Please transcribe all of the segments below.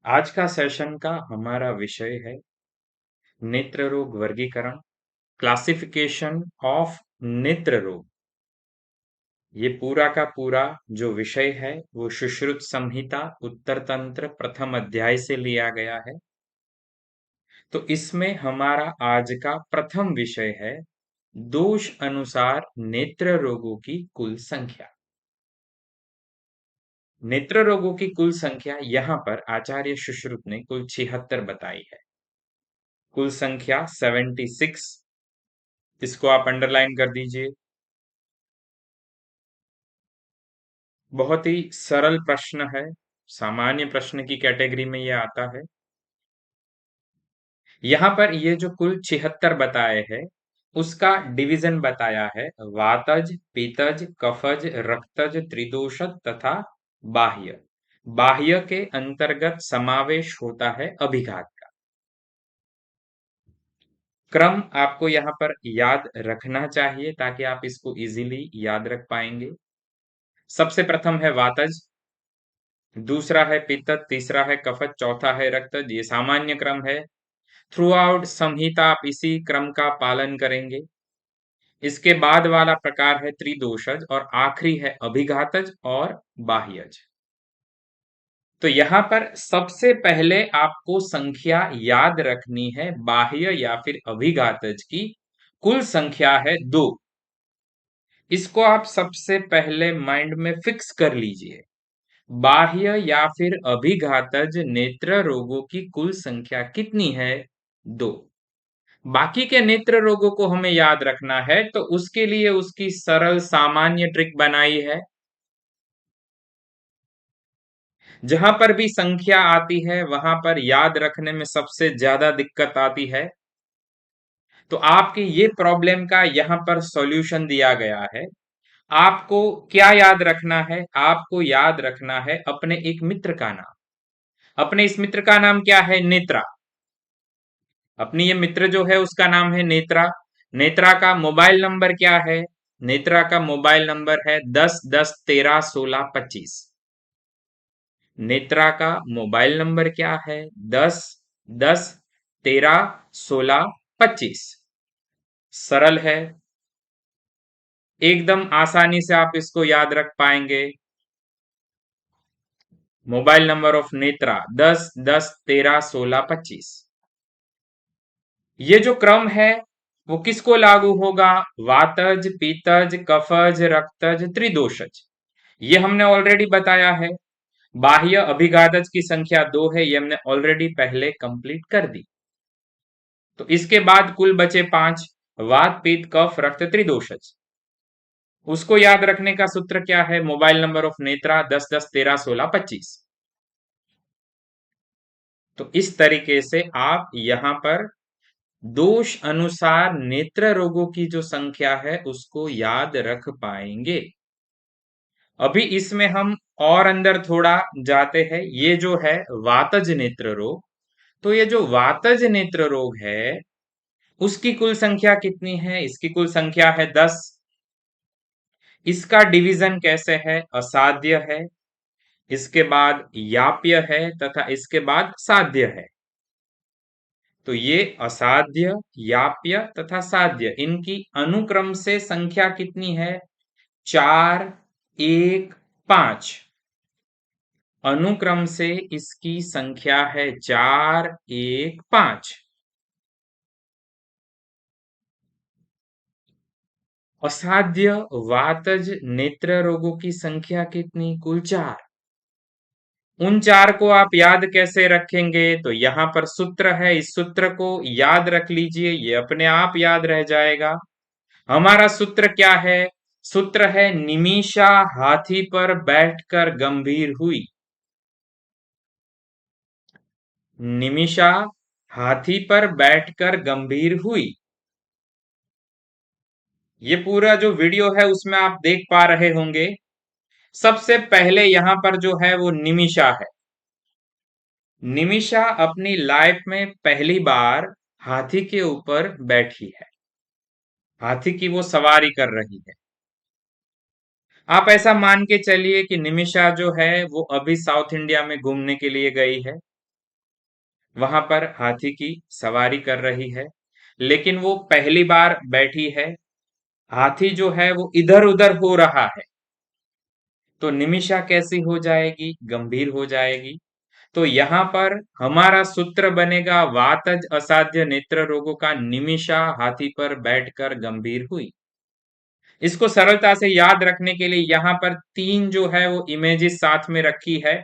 आज का सेशन का हमारा विषय है नेत्र रोग वर्गीकरण, क्लासिफिकेशन ऑफ नेत्र रोग। ये पूरा का पूरा जो विषय है वो सुश्रुत संहिता उत्तर तंत्र प्रथम अध्याय से लिया गया है। तो इसमें हमारा आज का प्रथम विषय है दोष अनुसार नेत्र रोगों की कुल संख्या। नेत्र रोगों की कुल संख्या यहाँ पर आचार्य सुश्रुत ने कुल 76 बताई है। कुल संख्या 76, इसको आप अंडरलाइन कर दीजिए। बहुत ही सरल प्रश्न है, सामान्य प्रश्न की कैटेगरी में ये आता है। यहाँ पर ये जो कुल 76 बताए हैं उसका डिवीजन बताया है वातज, पित्तज, कफज, रक्तज, त्रिदोषज तथा बाह्य। बाह्य के अंतर्गत समावेश होता है अभिघात का। क्रम आपको यहाँ पर याद रखना चाहिए ताकि आप इसको इजीली याद रख पाएंगे। सबसे प्रथम है वातज, दूसरा है पित्त, तीसरा है कफज, चौथा है रक्त। ये सामान्य क्रम है। थ्रू आउट संहिता आप इसी क्रम का पालन करेंगे। इसके बाद वाला प्रकार है त्रिदोषज और आखिरी है अभिघातज और बाह्यज। तो यहाँ पर सबसे पहले आपको संख्या याद रखनी है बाह्य या फिर अभिघातज की कुल संख्या है 2। इसको आप सबसे पहले माइंड में फिक्स कर लीजिए। बाह्य या फिर अभिघातज नेत्र रोगों की कुल संख्या कितनी है? 2। बाकी के नेत्र रोगों को हमें याद रखना है तो उसके लिए उसकी सरल सामान्य ट्रिक बनाई है। जहां पर भी संख्या आती है वहां पर याद रखने में सबसे ज्यादा दिक्कत आती है। तो आपकी ये प्रॉब्लम का यहाँ पर सॉल्यूशन दिया गया है। आपको क्या याद रखना है? आपको याद रखना है अपने एक मित्र का नाम। अपने इस मित्र का नाम क्या है? नेत्रा। अपनी ये मित्र जो है उसका नाम है नेत्रा। नेत्रा का मोबाइल नंबर क्या है? नेत्रा का मोबाइल नंबर है 10 10 13 16 25। नेत्रा का मोबाइल नंबर क्या है? 10 10 13 16 25। सरल है, एकदम आसानी से आप इसको याद रख पाएंगे। Mobile number of Netra 10 10 13 16 25। ये जो क्रम है वो किसको लागू होगा? वातज, पीतज, कफज, रक्तज, त्रिदोषज। ये हमने ऑलरेडी बताया है। बाह्य अभिघातज की संख्या 2 है, ये हमने ऑलरेडी पहले कंप्लीट कर दी। तो इसके बाद कुल बचे 5, वात, पित्त, कफ, रक्त, त्रिदोषज। उसको याद रखने का सूत्र क्या है? Mobile number of Netra 10 10 13 16 25। तो इस तरीके से आप यहां पर दोष अनुसार नेत्र रोगों की जो संख्या है उसको याद रख पाएंगे। अभी इसमें हम और अंदर थोड़ा जाते हैं। ये जो है वातज नेत्र रोग, तो ये जो वातज नेत्र रोग है उसकी कुल संख्या कितनी है? इसकी कुल संख्या है 10। इसका डिवीजन कैसे है? असाध्य है, इसके बाद याप्य है तथा इसके बाद साध्य है। तो ये असाध्य, याप्य तथा साध्य, इनकी अनुक्रम से संख्या कितनी है? 4 1 5। अनुक्रम से इसकी संख्या है 4 1 5। असाध्य वातज नेत्र रोगों की संख्या कितनी? कुल 4। उन 4 को आप याद कैसे रखेंगे? तो यहां पर सूत्र है, इस सूत्र को याद रख लीजिए, ये अपने आप याद रह जाएगा। हमारा सूत्र क्या है? सूत्र है निमिषा हाथी पर बैठकर गंभीर हुई। निमिषा हाथी पर बैठकर गंभीर हुई। ये पूरा जो वीडियो है उसमें आप देख पा रहे होंगे। सबसे पहले यहां पर जो है वो निमिषा है। निमिषा अपनी लाइफ में पहली बार हाथी के ऊपर बैठी है, हाथी की वो सवारी कर रही है। आप ऐसा मान के चलिए कि निमिषा जो है वो अभी साउथ इंडिया में घूमने के लिए गई है। वहां पर हाथी की सवारी कर रही है, लेकिन वो पहली बार बैठी है। हाथी जो है वो इधर उधर हो रहा है, तो निमिषा कैसी हो जाएगी? गंभीर हो जाएगी। तो यहाँ पर हमारा सूत्र बनेगा, वातज असाध्य नेत्र रोगों का निमिषा हाथी पर बैठकर गंभीर हुई। इसको सरलता से याद रखने के लिए यहाँ पर तीन जो है वो इमेजेस साथ में रखी है।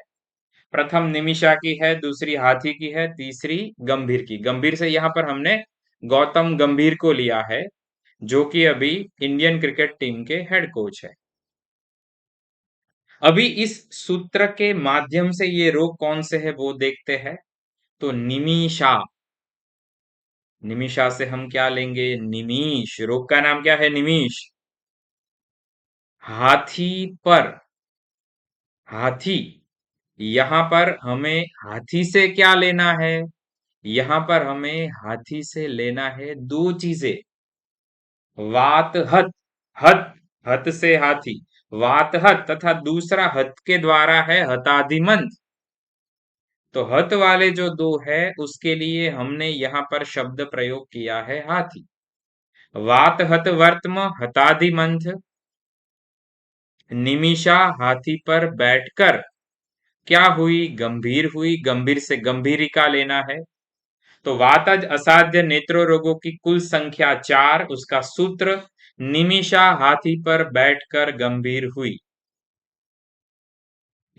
प्रथम निमिषा की है, दूसरी हाथी की है, तीसरी गंभीर की। गंभीर से यहाँ पर हमने गौतम गंभीर को लिया है, जो कि अभी इंडियन क्रिकेट टीम के हेड कोच है। अभी इस सूत्र के माध्यम से ये रोग कौन से है वो देखते हैं। तो निमिषा, निमिषा से हम क्या लेंगे? निमीश। रोग का नाम क्या है? निमीश। हाथी पर, हाथी, यहां पर हमें हाथी से क्या लेना है? यहां पर हमें हाथी से लेना है दो चीजें। वात हत, हत, हत से हाथी, वात हत, तथा दूसरा हत के द्वारा है हताधिमंत। तो हत वाले जो दो है उसके लिए हमने यहां पर शब्द प्रयोग किया है हाथी। वात हत वर्तम हताधिमंथ। निमिषा हाथी पर बैठकर क्या हुई? गंभीर हुई। गंभीर से गंभीरिका लेना है। तो वातज असाध्य नेत्रो रोगों की कुल संख्या 4, उसका सूत्र निमिषा हाथी पर बैठकर गंभीर हुई।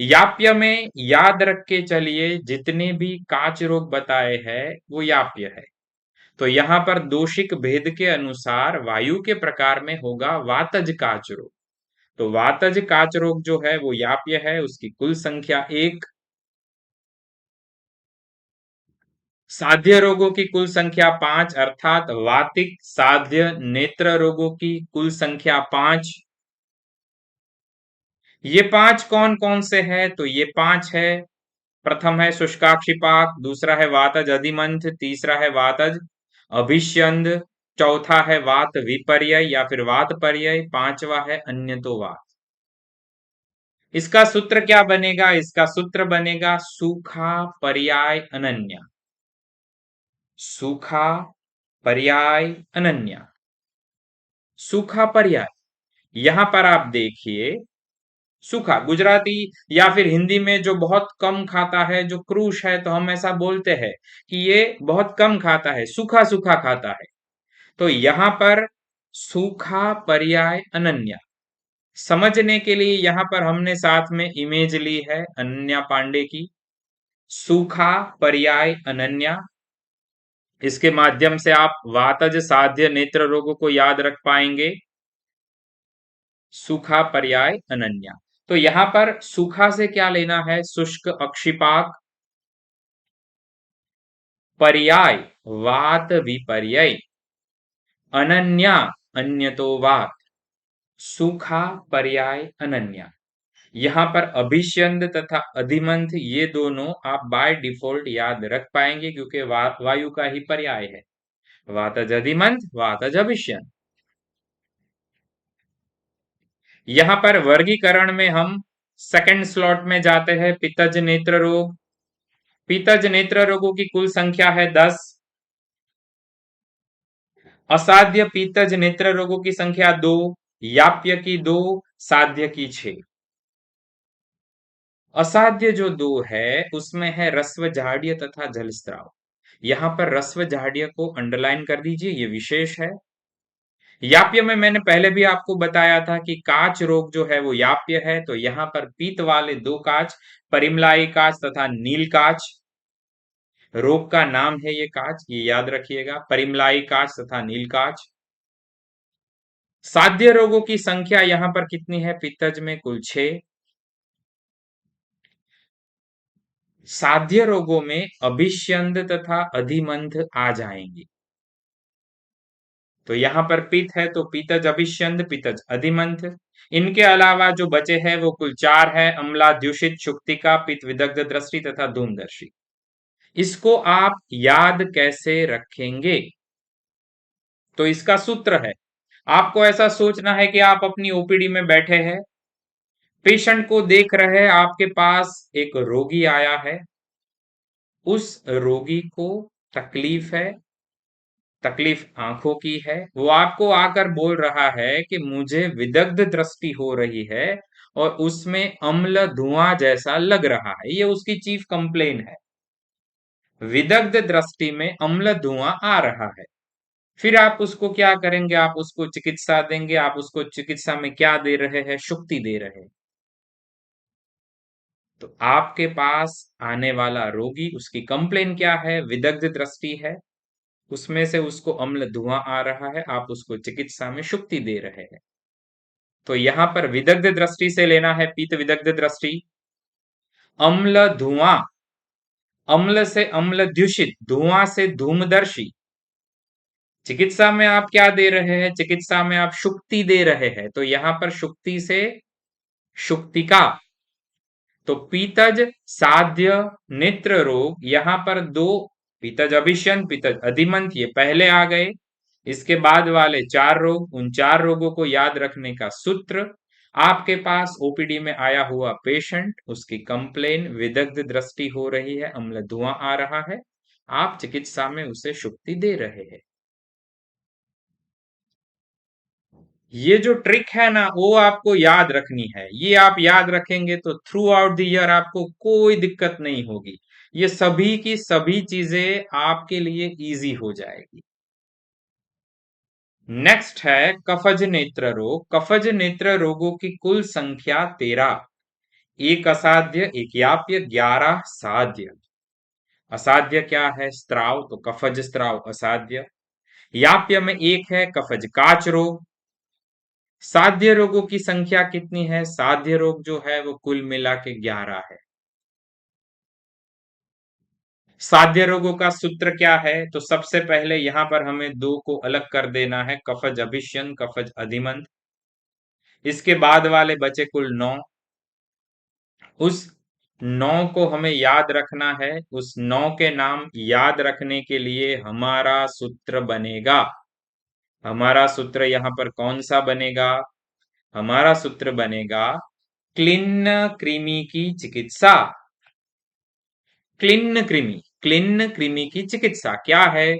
याप्य में याद रख के चलिए, जितने भी काच रोग बताए हैं वो याप्य है। तो यहाँ पर दोषिक भेद के अनुसार वायु के प्रकार में होगा वातज काच रोग। तो वातज काच रोग जो है वो याप्य है, उसकी कुल संख्या 1। साध्य रोगों की कुल संख्या 5, अर्थात वातिक साध्य नेत्र रोगों की कुल संख्या 5। ये 5 कौन कौन से हैं? तो ये 5 है। प्रथम है शुष्काक्षिपाक, दूसरा है वातज अधिमंथ, तीसरा है वातज अभिष्यंद, चौथा है वात विपर्य या फिर वात पर्यय, पांचवा है अन्यतो वात। इसका सूत्र क्या बनेगा? इसका सूत्र बनेगा सूखा पर्याय अनन्या। सूखा पर्याय अनन्या। सूखा पर्याय, यहां पर आप देखिए, सूखा गुजराती या फिर हिंदी में जो बहुत कम खाता है, जो क्रूश है, तो हम ऐसा बोलते हैं कि ये बहुत कम खाता है, सूखा सूखा खाता है। तो यहां पर सूखा पर्याय अनन्या समझने के लिए यहां पर हमने साथ में इमेज ली है अनन्या पांडे की। सूखा पर्याय अनन्या, इसके माध्यम से आप वातज साध्य नेत्र रोगों को याद रख पाएंगे। सूखा पर्याय अनन्या। तो यहां पर सूखा से क्या लेना है? शुष्क अक्षिपाक, पर्याय वात विपर्यय, अनन्या अन्यतो वात। सूखा पर्याय अनन्या। यहां पर अभिष्यंद तथा अधिमंथ ये दोनों आप बाय डिफॉल्ट याद रख पाएंगे, क्योंकि वायु का ही पर्याय है। वातज अधिमंथ, वातज अभिष्यंद। यहां पर वर्गीकरण में हम सेकंड स्लॉट में जाते हैं, पित्तज नेत्र रोग। पित्तज नेत्र रोगों की कुल संख्या है 10। असाध्य पित्तज नेत्र रोगों की संख्या 2, याप्य की 2, साध्य की 6। असाध्य जो 2 है उसमें है रस्व जाड्य तथा जलस्राव। यहां पर रस्व जाड्य को अंडरलाइन कर दीजिए, ये विशेष है। याप्य में मैंने पहले भी आपको बताया था कि काच रोग जो है वो याप्य है। तो यहां पर पीत वाले 2 काच, परिमलाई काच तथा नील काच, रोग का नाम है ये काच, ये याद रखिएगा, परिमलाई काच तथा नील काच। साध्य रोगों की संख्या यहां पर कितनी है? पित्तज में कुल 6। साध्य रोगों में अभिष्यंद तथा अधिमंथ आ जाएंगे। तो यहां पर पित्त है तो पित्तज अभिष्यंद, पित्तज अधिमंथ। इनके अलावा जो बचे हैं वो कुल 4 है, अम्ला द्युषित शुक्तिका पित्त विदग्ध दृष्टि तथा धूमदर्शी। इसको आप याद कैसे रखेंगे? तो इसका सूत्र है, आपको ऐसा सोचना है कि आप अपनी ओपीडी में बैठे हैं, पेशेंट को देख रहे हैं, आपके पास एक रोगी आया है। उस रोगी को तकलीफ है, तकलीफ आंखों की है, वो आपको आकर बोल रहा है कि मुझे विदग्ध दृष्टि हो रही है और उसमें अम्ल धुआं जैसा लग रहा है, ये उसकी चीफ कंप्लेन है। विदग्ध दृष्टि में अम्ल धुआं आ रहा है। फिर आप उसको क्या करेंगे? आप उसको चिकित्सा देंगे। आप उसको चिकित्सा में क्या दे रहे हैं? शुक्ति दे रहे हैं। तो आपके पास आने वाला रोगी, उसकी कंप्लेन क्या है? विदग्ध दृष्टि है, उसमें से उसको अम्ल धुआं आ रहा है, आप उसको चिकित्सा में शुक्ति दे रहे हैं। तो यहां पर विदग्ध दृष्टि से लेना है पीत विदग्ध दृष्टि। अम्ल धुआं, अम्ल से अम्ल दूषित, धुआं से धूमदर्शी। चिकित्सा में आप क्या दे रहे हैं? चिकित्सा में आप शुक्ति दे रहे हैं, तो यहां पर शुक्ति से शुक्तिका। तो पीतज साध्य नेत्र रोग, यहां पर दो, पीतज अभिष्यन, पीतज अधिमंत, ये पहले आ गए। इसके बाद वाले चार रोग, उन चार रोगों को याद रखने का सूत्र, आपके पास ओपीडी में आया हुआ पेशेंट, उसकी कंप्लेन विदग्ध दृष्टि हो रही है, अम्ल धुआं आ रहा है, आप चिकित्सा में उसे शुक्ति दे रहे हैं। ये जो ट्रिक है ना, वो आपको याद रखनी है। ये आप याद रखेंगे तो थ्रू आउट द ईयर आपको कोई दिक्कत नहीं होगी। ये सभी की सभी चीजें आपके लिए इजी हो जाएगी। नेक्स्ट है कफज नेत्र रोग। कफज नेत्र रोगों की कुल संख्या 13। एक असाध्य, एक याप्य, 11 साध्य। असाध्य क्या है? स्त्राव, तो कफज स्त्राव असाध्य। याप्य में एक है कफज काच रोग। साध्य रोगों की संख्या कितनी है? साध्य रोग जो है वो कुल मिला के 11 है। साध्य रोगों का सूत्र क्या है? तो सबसे पहले यहां पर हमें दो को अलग कर देना है, कफज अभिष्यन, कफज अधिमंत। इसके बाद वाले बचे कुल 9। उस 9 को हमें याद रखना है। उस 9 के नाम याद रखने के लिए हमारा सूत्र बनेगा, हमारा सूत्र यहां पर कौन सा बनेगा? हमारा सूत्र बनेगा क्लिन्न कृमि की चिकित्सा। क्लिन्न कृमि, क्लिन्न कृमि की चिकित्सा क्या है?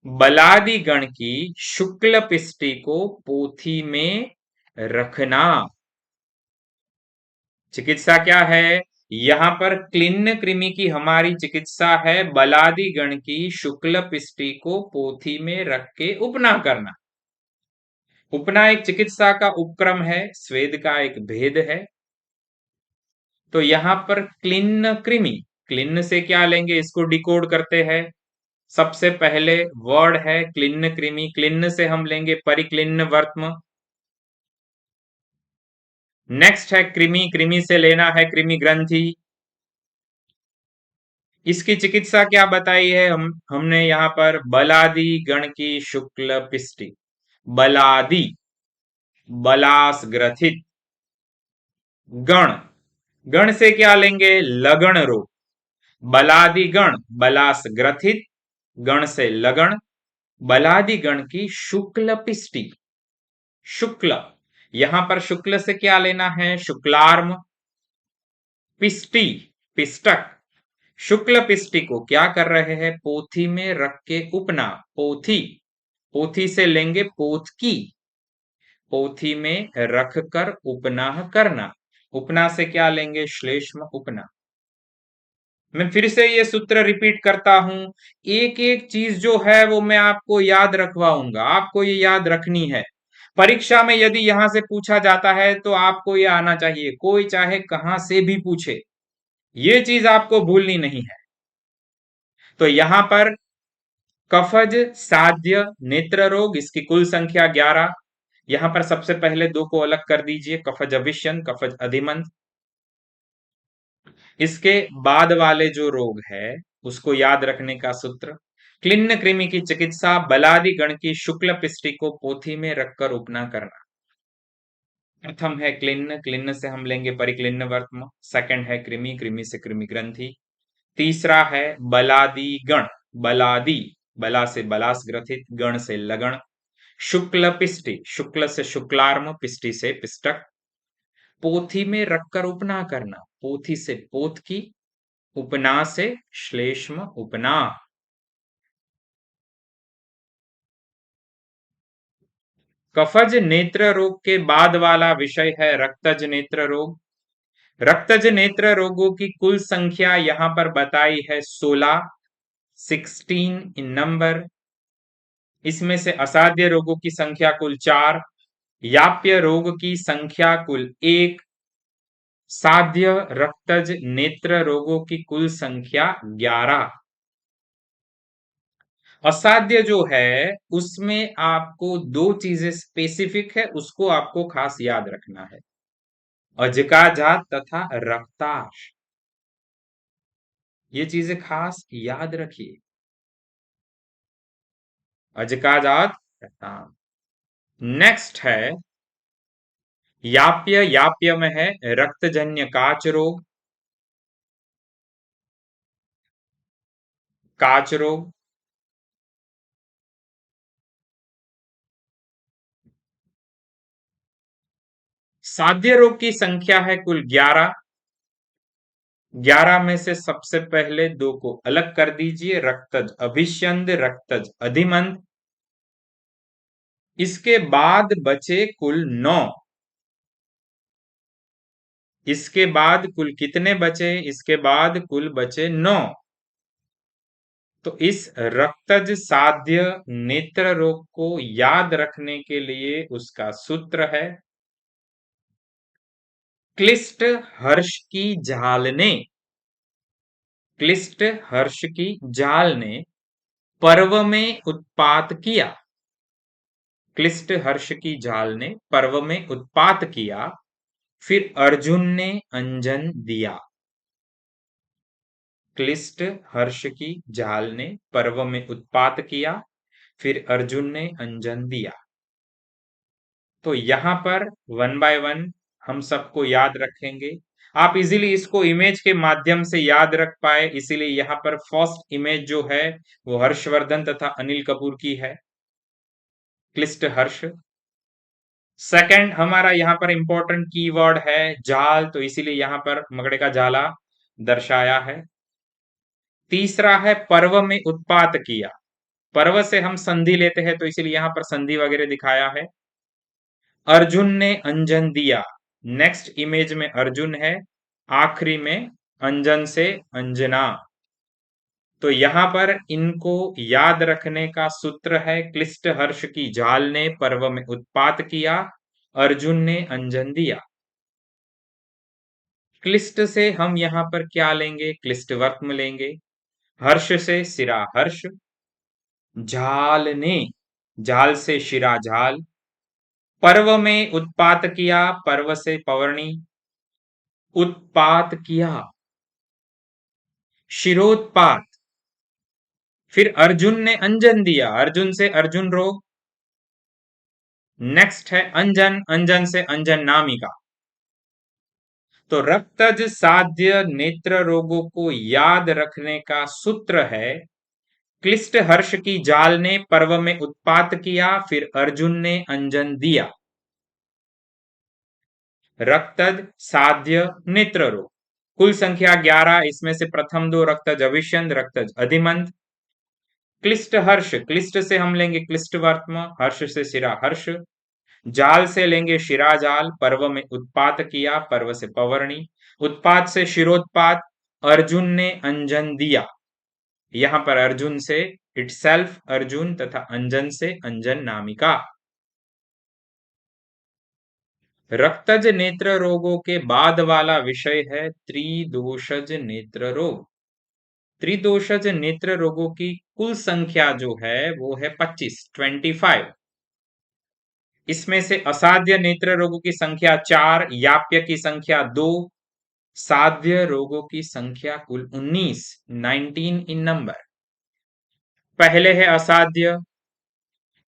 बलादि गण की शुक्ल पिष्टि को पोथी में रखना। चिकित्सा क्या है? यहां पर क्लिन्न कृमि की हमारी चिकित्सा है बलादि गण की शुक्ल पिष्टि को पोथी में रख के उपना करना। उपना एक चिकित्सा का उपक्रम है, स्वेद का एक भेद है। तो यहां पर क्लिन्न कृमि, क्लिन्न से क्या लेंगे? इसको डिकोड करते हैं। सबसे पहले वर्ड है क्लिन्न कृमि, क्लिन्न से हम लेंगे परिक्लिन्न वर्त्म। नेक्स्ट है कृमि, कृमि से लेना है कृमि ग्रंथि। इसकी चिकित्सा क्या बताई है? हमने यहां पर बलादि गण की शुक्ल पिष्टि, बलादि, बलास ग्रथित, गण, गण से क्या लेंगे? लगन रोग। बलादि गण, बलास ग्रथित, गण से लगन, बलादि गण की शुक्ल पिष्टि, शुक्ल, यहां पर शुक्ल से क्या लेना है? शुक्लार्म, पिष्टि, पिष्टक। शुक्ल पिष्टि को क्या कर रहे हैं? पोथी में रख के उपना, पोथी, पोथी से लेंगे पोथकी, पोथी में रख कर उपनाह करना। उपना से क्या लेंगे? श्लेष्म उपना। मैं फिर से ये सूत्र रिपीट करता हूं, एक एक चीज जो है वो मैं आपको याद रखवाऊंगा, आपको ये याद रखनी है। परीक्षा में यदि यहां से पूछा जाता है तो आपको ये आना चाहिए, कोई चाहे कहां से भी पूछे, ये चीज आपको भूलनी नहीं है। तो यहां पर कफज साध्य नेत्र रोग, इसकी कुल संख्या 11। यहां पर सबसे पहले दो को अलग कर दीजिए, कफज अभिष्यन, कफज अधिमंत। इसके बाद वाले जो रोग है उसको याद रखने का सूत्र, क्लिन्न कृमि की चिकित्सा बलादि गण की शुक्ल पिष्टि को पोथी में रखकर उपना करना। प्रथम है क्लिन्न, क्लिन्न से हम लेंगे परिक्लिन्न वर्त्म। सेकंड है कृमि, कृमि से कृमि ग्रंथि। तीसरा है बलादि गण, बलादि, बला से बलास ग्रथित, गण से लगन, शुक्ल पिष्टि, शुक्ल से शुक्लार्म, पिष्टि से पिष्टक, पोथी में रखकर उपना करना, पोथी से पोथ की, उपना से श्लेष्म उपना। कफज नेत्र रोग के बाद वाला विषय है रक्तज नेत्र रोग। रक्तज नेत्र रोगों की कुल संख्या यहां पर बताई है 16, 16 इन नंबर। इसमें से असाध्य रोगों की संख्या कुल 4, याप्य रोग की संख्या कुल 1, साध्य रक्तज नेत्र रोगों की कुल संख्या 11। असाध्य जो है उसमें आपको दो चीजें स्पेसिफिक है, उसको आपको खास याद रखना है, अजकाजात तथा रक्ताश। ये चीजें खास याद रखिए, अजकाजात रक्ताश। नेक्स्ट है याप्य। याप्य में है रक्तजन्य काच रोग, काच रोग। साध्य रोग की संख्या है कुल 11। 11 में से सबसे पहले दो को अलग कर दीजिए, रक्तज अभिष्यंद, रक्तज अधिमंद। इसके बाद बचे कुल 9। इसके बाद कुल कितने बचे? इसके बाद कुल बचे 9। तो इस रक्तज साध्य नेत्र रोग को याद रखने के लिए उसका सूत्र है, क्लिष्ट हर्ष की झाल ने, क्लिष्ट हर्ष की झाल ने पर्व में उत्पात किया। क्लिष्ट हर्ष की झाल ने पर्व में उत्पात किया, फिर अर्जुन ने अंजन दिया। क्लिष्ट हर्ष की झाल ने पर्व में उत्पात किया, फिर अर्जुन ने अंजन दिया। तो यहां पर वन बाय वन हम सबको याद रखेंगे। आप इजीली इसको इमेज के माध्यम से याद रख पाए, इसीलिए यहां पर फर्स्ट इमेज जो है वो हर्षवर्धन तथा अनिल कपूर की है, क्लिष्ट हर्ष। सेकंड हमारा यहाँ पर इंपॉर्टेंट कीवर्ड है जाल, तो इसीलिए यहां पर मकड़े का जाला दर्शाया है। तीसरा है पर्व में उत्पात किया, पर्व से हम संधि लेते हैं तो इसीलिए यहां पर संधि वगैरह दिखाया है। अर्जुन ने अंजन दिया, नेक्स्ट इमेज में अर्जुन है, आखिरी में अंजन से अंजना। तो यहां पर इनको याद रखने का सूत्र है, क्लिष्ट हर्ष की झाल ने पर्व में उत्पात किया, अर्जुन ने अंजन दिया। क्लिष्ट से हम यहां पर क्या लेंगे? क्लिष्टवर्त्म लेंगे। हर्ष से सिरा हर्ष, झाल ने, झाल से शिरा झाल। पर्व में उत्पात किया, पर्व से पवर्णी, उत्पात किया, शिरोत्पात। फिर अर्जुन ने अंजन दिया, अर्जुन से अर्जुन रोग। नेक्स्ट है अंजन, अंजन से अंजन नामिका। तो रक्तज साध्य नेत्र रोगों को याद रखने का सूत्र है, क्लिष्ट हर्ष की जाल ने पर्व में उत्पात किया, फिर अर्जुन ने अंजन दिया। रक्तज साध्य नेत्र रोग कुल संख्या 11, इसमें से प्रथम दो रक्तज अभिष्यंद, रक्तज अधिमंत। क्लिष्ट हर्ष, क्लिष्ट से हम लेंगे क्लिष्टवर्त्म, हर्ष से शिरा हर्ष। जाल से लेंगे शिरा जाल, पर्व में उत्पात किया, पर्व से पवर्णी, उत्पात से शिरोत्पात। अर्जुन ने अंजन दिया, यहां पर अर्जुन से इटसेल्फ अर्जुन तथा अंजन से अंजन नामिका। रक्तज नेत्र रोगों के बाद वाला विषय है त्रिदोषज नेत्र रोग। त्रिदोषज नेत्र रोगों की कुल संख्या जो है वो है 25। इसमें से असाध्य नेत्र रोगों की संख्या 4, याप्य की संख्या 2, साध्य रोगों की संख्या कुल 19 इन नंबर। पहले है असाध्य,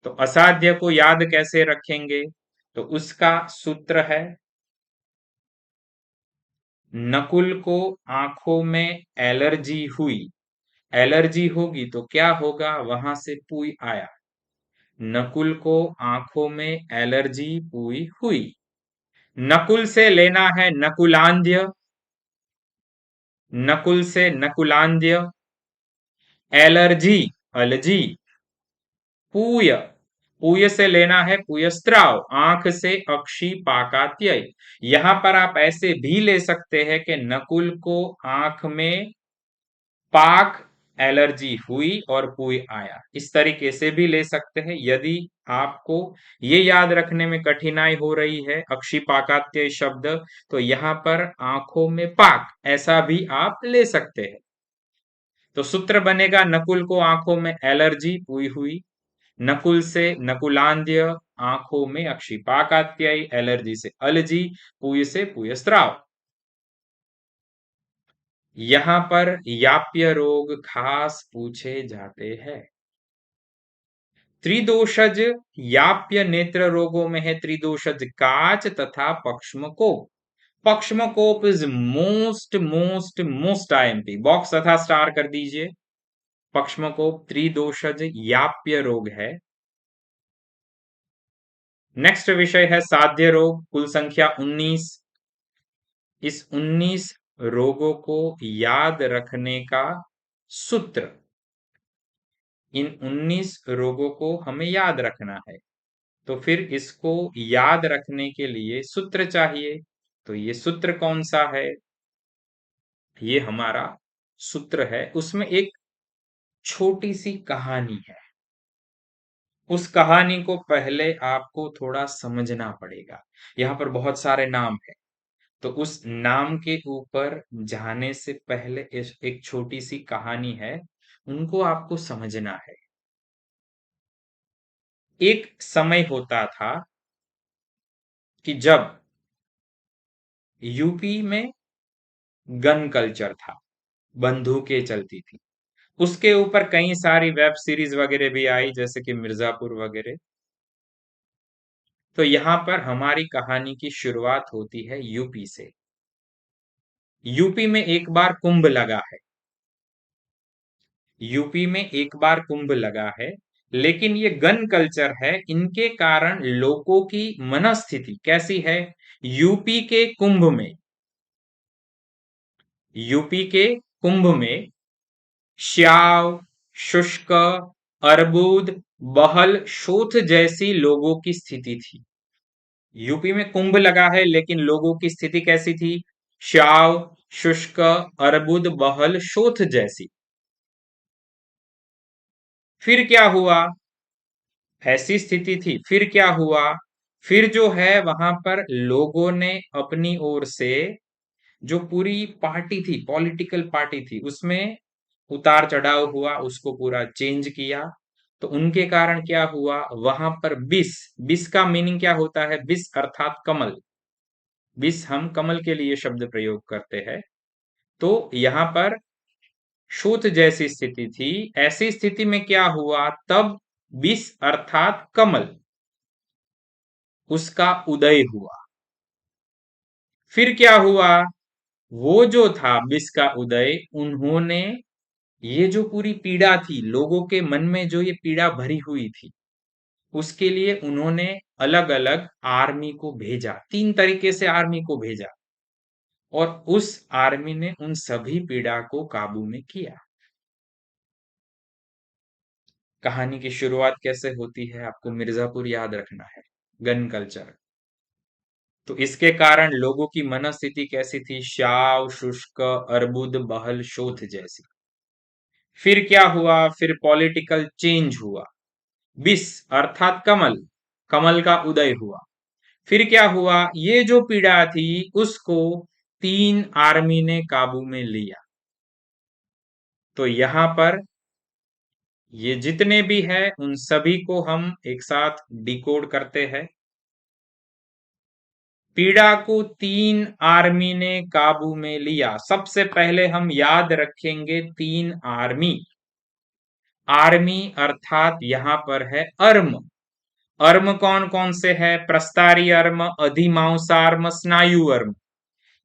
तो असाध्य को याद कैसे रखेंगे? तो उसका सूत्र है, नकुल को आंखों में एलर्जी हुई, एलर्जी होगी तो क्या होगा? वहां से पुई आया, नकुल को आंखों में एलर्जी पुई हुई। नकुल से लेना है नकुलांध्य, नकुल से नकुलांद्य, एलर्जी अलजी, पूय पूय से लेना है पुयस्त्राव, आंख से अक्षी पाकात्यय। यहां पर आप ऐसे भी ले सकते हैं कि नकुल को आंख में पाक एलर्जी हुई और पुई आया, इस तरीके से भी ले सकते हैं। यदि आपको ये याद रखने में कठिनाई हो रही है अक्षिपाकात्य शब्द, तो यहां पर आंखों में पाक ऐसा भी आप ले सकते हैं। तो सूत्र बनेगा नकुल को आंखों में एलर्जी पुई हुई, नकुल से नकुलांद्य आंखों में अक्षिपाकात्यय, एलर्जी से अलजी, पुय से पुयस्त्राव। यहां पर याप्य रोग खास पूछे जाते हैं। त्रिदोषज याप्य नेत्र रोगों में है त्रिदोषज काच तथा पक्ष्मकोप। पक्ष्मकोप is most most most IMP, box तथा स्टार कर दीजिए। पक्ष्मकोप त्रिदोषज याप्य रोग है। नेक्स्ट विषय है साध्य रोग, कुल संख्या 19। इस 19 रोगों को याद रखने का सूत्र, इन 19 रोगों को हमें याद रखना है, तो फिर इसको याद रखने के लिए सूत्र चाहिए। तो ये सूत्र कौन सा है? ये हमारा सूत्र है, उसमें एक छोटी सी कहानी है। उस कहानी को पहले आपको थोड़ा समझना पड़ेगा। यहाँ पर बहुत सारे नाम है, तो उस नाम के ऊपर जाने से पहले एक छोटी सी कहानी है, उनको आपको समझना है। एक समय होता था कि जब यूपी में गन कल्चर था, बंदूकें चलती थी। उसके ऊपर कई सारी वेब सीरीज वगैरह भी आई, जैसे कि मिर्जापुर वगैरह। तो यहां पर हमारी कहानी की शुरुआत होती है यूपी से। यूपी में एक बार कुंभ लगा है। यूपी में एक बार कुंभ लगा है, लेकिन ये गन कल्चर है, इनके कारण लोगों की मनस्थिति कैसी है? यूपी के कुंभ में, यूपी के कुंभ में श्याव, शुष्क, अर्बुद, बहल, शोथ जैसी लोगों की स्थिति थी। यूपी में कुंभ लगा है, लेकिन लोगों की स्थिति कैसी थी? श्याव, शुष्क, अर्बुद, बहल, शोथ जैसी। फिर क्या हुआ? ऐसी स्थिति थी, फिर क्या हुआ? फिर जो है वहां पर लोगों ने अपनी ओर से, जो पूरी पार्टी थी, पॉलिटिकल पार्टी थी, उसमें उतार चढ़ाव हुआ, उसको पूरा चेंज किया। तो उनके कारण क्या हुआ? वहां पर बिस, बिस का मीनिंग क्या होता है? बिस अर्थात कमल। बिस हम कमल के लिए शब्द प्रयोग करते हैं। तो यहां पर शोथ जैसी स्थिति थी। ऐसी स्थिति में क्या हुआ? तब बिस अर्थात कमल, उसका उदय हुआ। फिर क्या हुआ? वो जो था बिस का उदय, उन्होंने ये जो पूरी पीड़ा थी, लोगों के मन में जो ये पीड़ा भरी हुई थी, उसके लिए उन्होंने अलग अलग आर्मी को भेजा, 3 तरीके से आर्मी को भेजा, और उस आर्मी ने उन सभी पीड़ा को काबू में किया। कहानी की शुरुआत कैसे होती है? आपको मिर्जापुर याद रखना है, गन कल्चर। तो इसके कारण लोगों की मनस्थिति कैसी थी? श्याव, शुष्क, अर्बुद, बहल, शोथ जैसी। फिर क्या हुआ? फिर पॉलिटिकल चेंज हुआ। बिस अर्थात कमल, कमल का उदय हुआ। फिर क्या हुआ? ये जो पीड़ा थी, उसको 3 आर्मी ने काबू में लिया। तो यहां पर ये जितने भी है, उन सभी को हम एक साथ डिकोड करते हैं। पीड़ा को 3 आर्मी ने काबू में लिया। सबसे पहले हम याद रखेंगे 3 आर्मी। आर्मी अर्थात यहां पर है अर्म। अर्म कौन कौन से है? प्रस्तारी अर्म, अधिमांसार्म, स्नायु अर्म।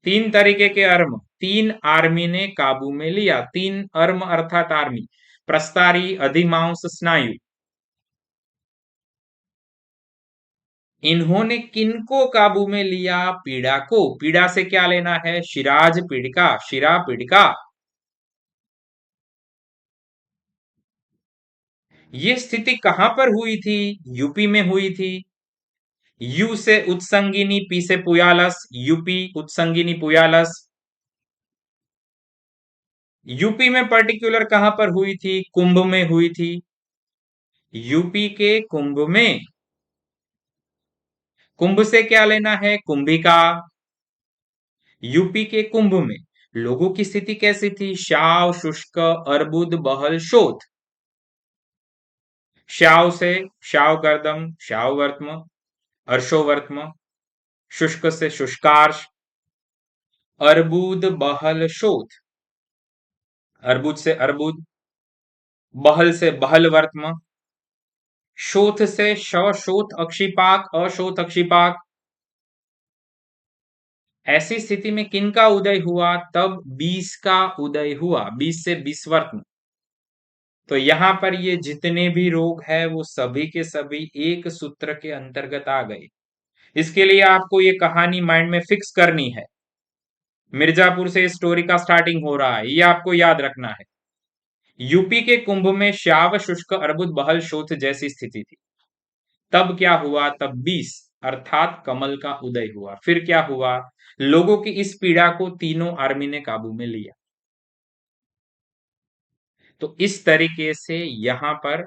3 तरीके के अर्म 3 आर्मी ने काबू में लिया। 3 अर्म अर्थात आर्मी, प्रस्तारी, अधिमांस, स्नायु। इन्होंने किनको काबू में लिया? पीड़ा को। पीड़ा से क्या लेना है? शिराज पीड़िका, शिरा पीड़िका। ये स्थिति कहां पर हुई थी? यूपी में हुई थी। यू से उत्संगिनी, पी से पुयालस, यूपी उत्संगिनी पुयालस। यूपी में पर्टिकुलर कहां पर हुई थी? कुंभ में हुई थी। यूपी के कुंभ में। कुंभ से क्या लेना है? कुंभिका। यूपी के कुंभ में लोगों की स्थिति कैसी थी? श्याव, शुष्क, अर्बुद, बहल, शोथ। श्याव से श्याव गर्दम, श्याव वर्त्म, अर्शोवर्त्म। शुष्क से शुष्कार्श, अर्बुद, बहल, शोथ। अर्बुद से अर्बुद, बहल से बहल वर्त्म। शोथ से शोथ अक्षिपाक, अशोथ अक्षिपाक। ऐसी स्थिति में किनका उदय हुआ? तब 20 का उदय हुआ, 20 से विस्वर्त्म। तो यहां पर ये जितने भी रोग है वो सभी के सभी एक सूत्र के अंतर्गत आ गए। इसके लिए आपको ये कहानी माइंड में फिक्स करनी है। मिर्जापुर से स्टोरी का स्टार्टिंग हो रहा है, ये आपको याद रखना है। यूपी के कुंभ में श्याव, शुष्क, अर्बुद, बहल, शोथ जैसी स्थिति थी। तब क्या हुआ? तब 20 अर्थात कमल का उदय हुआ। फिर क्या हुआ? लोगों की इस पीड़ा को तीनों आर्मी ने काबू में लिया। तो इस तरीके से यहां पर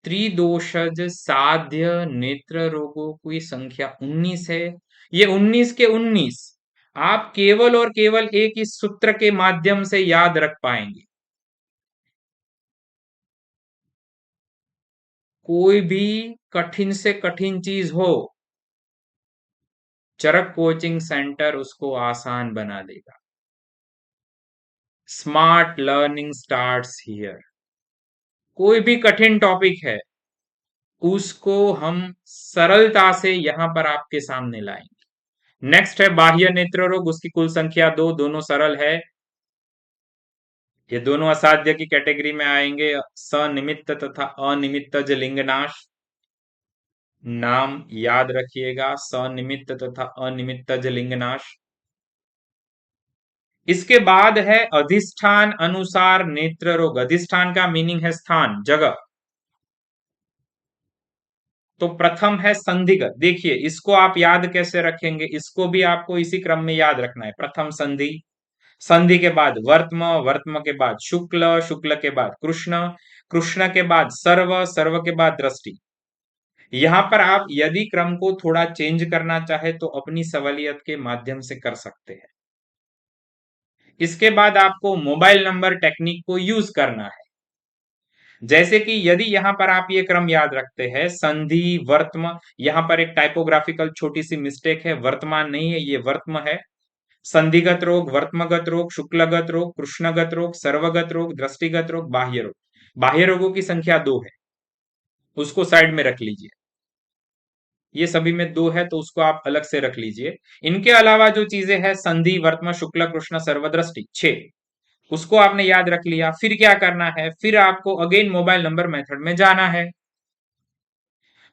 त्रिदोषज साध्य नेत्र रोगों की संख्या 19 है। ये 19 के 19 आप केवल और केवल एक इस सूत्र के माध्यम से याद रख पाएंगे। कोई भी कठिन से कठिन चीज हो, चरक कोचिंग सेंटर उसको आसान बना देगा। Smart learning starts here. कोई भी कठिन टॉपिक है उसको हम सरलता से यहां पर आपके सामने लाएंगे। नेक्स्ट है बाह्य नेत्र रोग, उसकी कुल संख्या 2, दोनों सरल है। ये दोनों असाध्य की कैटेगरी में आएंगे। सनिमित्त तथा अनिमित्तज लिंगनाश। नाम याद रखिएगा, सनिमित्त तथा अनिमित्तज लिंगनाश। इसके बाद है अधिष्ठान अनुसार नेत्र रोग। अधिष्ठान का मीनिंग है स्थान, जगह। तो प्रथम है संधिगत। देखिए इसको आप याद कैसे रखेंगे? इसको भी आपको इसी क्रम में याद रखना है। प्रथम संधि, संधि के बाद वर्त्म, वर्त्म के बाद शुक्ल, शुक्ल के बाद कृष्ण, कृष्ण के बाद सर्व, सर्व के बाद दृष्टि। यहां पर आप यदि क्रम को थोड़ा चेंज करना चाहे तो अपनी सवालियत के माध्यम से कर सकते हैं। इसके बाद आपको मोबाइल नंबर टेक्निक को यूज करना है। जैसे कि यदि यहां पर आप ये क्रम याद रखते हैं, संधि वर्तम, यहां पर एक टाइपोग्राफिकल छोटी सी मिस्टेक है, वर्तमान नहीं है, ये वर्तम है। संधिगत रोग, वर्तमगत रोग, शुक्लगत रोग, कृष्णगत रोग, सर्वगत रोग, दृष्टिगत रोग, बाह्य रोग। बाह्य रोगों की संख्या 2 है, उसको साइड में रख लीजिए। ये सभी में 2 है तो उसको आप अलग से रख लीजिए। इनके अलावा जो चीजें हैं, संधि, वर्तम, शुक्ल, कृष्ण, सर्वदृष्टि, 6, उसको आपने याद रख लिया। फिर क्या करना है? फिर आपको अगेन मोबाइल नंबर मेथड में जाना है।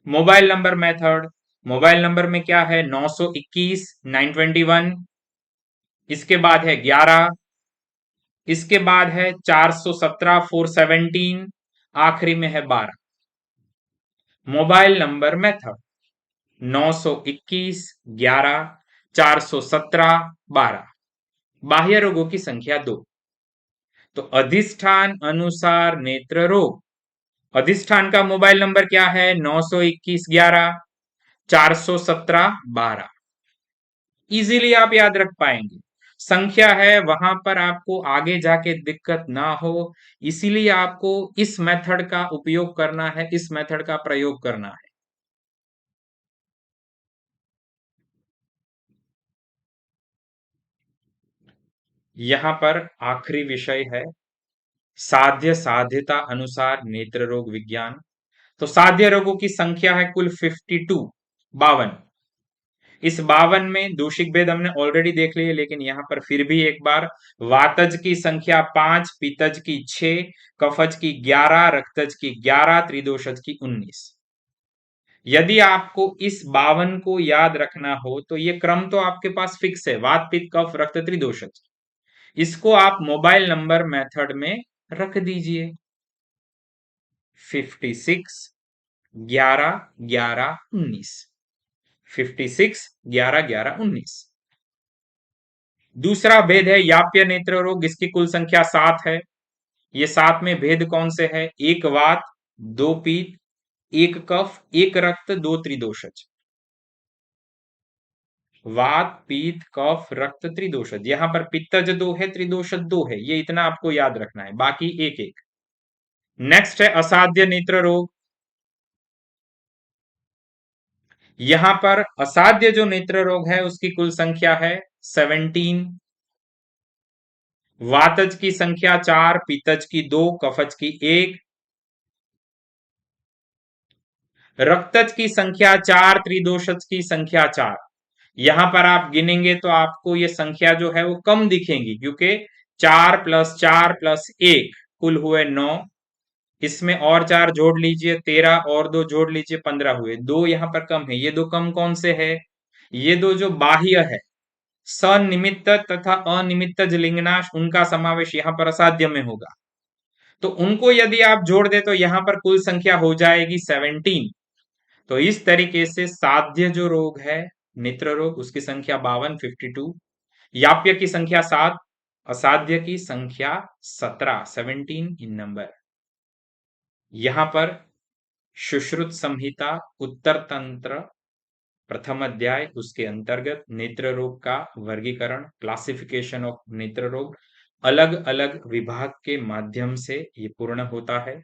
Mobile number method, mobile number में क्या है? 921 921। इसके बाद है 11। इसके बाद है 417 417। आखिरी में है 12। Mobile number method 921 11 417 12। बाह्य रोगों की संख्या 2। तो अधिष्ठान अनुसार नेत्र रोग, अधिष्ठान का मोबाइल नंबर क्या है? 921 11 417 12। इजीली आप याद रख पाएंगे। संख्या है वहां पर आपको आगे जाके दिक्कत ना हो, इसीलिए आपको इस मेथड का उपयोग करना है, इस मेथड का प्रयोग करना है। यहां पर आखिरी विषय है साध्य साध्यता अनुसार नेत्र रोग विज्ञान। तो साध्य रोगों की संख्या है कुल 52, 52। इस 52 में दोषिक भेद हमने ऑलरेडी देख लिए, लेकिन यहां पर फिर भी एक बार, वातज की संख्या 5, पित्तज की 6, कफज की 11, रक्तज की 11, त्रिदोषज की 19। यदि आपको इस 52 को याद रखना हो तो ये क्रम तो आपके पास फिक्स है, वात पित्त कफ रक्त त्रिदोषज। इसको आप मोबाइल नंबर मेथड में रख दीजिए। 56 11 11 19, 56 11 11 19। दूसरा भेद है याप्य नेत्र रोग, इसकी कुल संख्या 7 है। ये 7 में भेद कौन से है? एक वात, दो पीत, एक कफ, एक रक्त, दो त्रिदोषज। वात पीत कफ रक्त त्रिदोषज। यहां पर पित्तज 2 है, त्रिदोषज 2 है, ये इतना आपको याद रखना है, बाकी एक एक। नेक्स्ट है असाध्य नेत्र रोग। यहां पर असाध्य जो नेत्र रोग है उसकी कुल संख्या है 17। वातज की संख्या 4, पित्तज की 2, कफज की 1, रक्तज की संख्या 4, त्रिदोषज की संख्या 4। यहां पर आप गिनेंगे तो आपको ये संख्या जो है वो कम दिखेंगी, क्योंकि 4 + 4 + 1 कुल हुए 9। इसमें और 4 जोड़ लीजिए, 13, और 2 जोड़ लीजिए, 15 हुए। 2 यहां पर कम है। ये दो कम कौन से है? ये दो जो बाह्य है, सनिमित्त तथा अनिमित्त लिंगनाश, उनका समावेश यहां पर असाध्य में होगा। तो उनको यदि आप जोड़ दे तो यहां पर कुल संख्या हो जाएगी 17। तो इस तरीके से साध्य जो रोग है नेत्र रोग, उसकी संख्या 52, 52। याप्य की संख्या 7, असाध्य की संख्या 17, 17 इन नंबर। यहां पर सुश्रुत संहिता उत्तर तंत्र प्रथम अध्याय, उसके अंतर्गत नेत्र रोग का वर्गीकरण, क्लासिफिकेशन ऑफ नेत्र रोग, अलग अलग विभाग के माध्यम से ये पूर्ण होता है।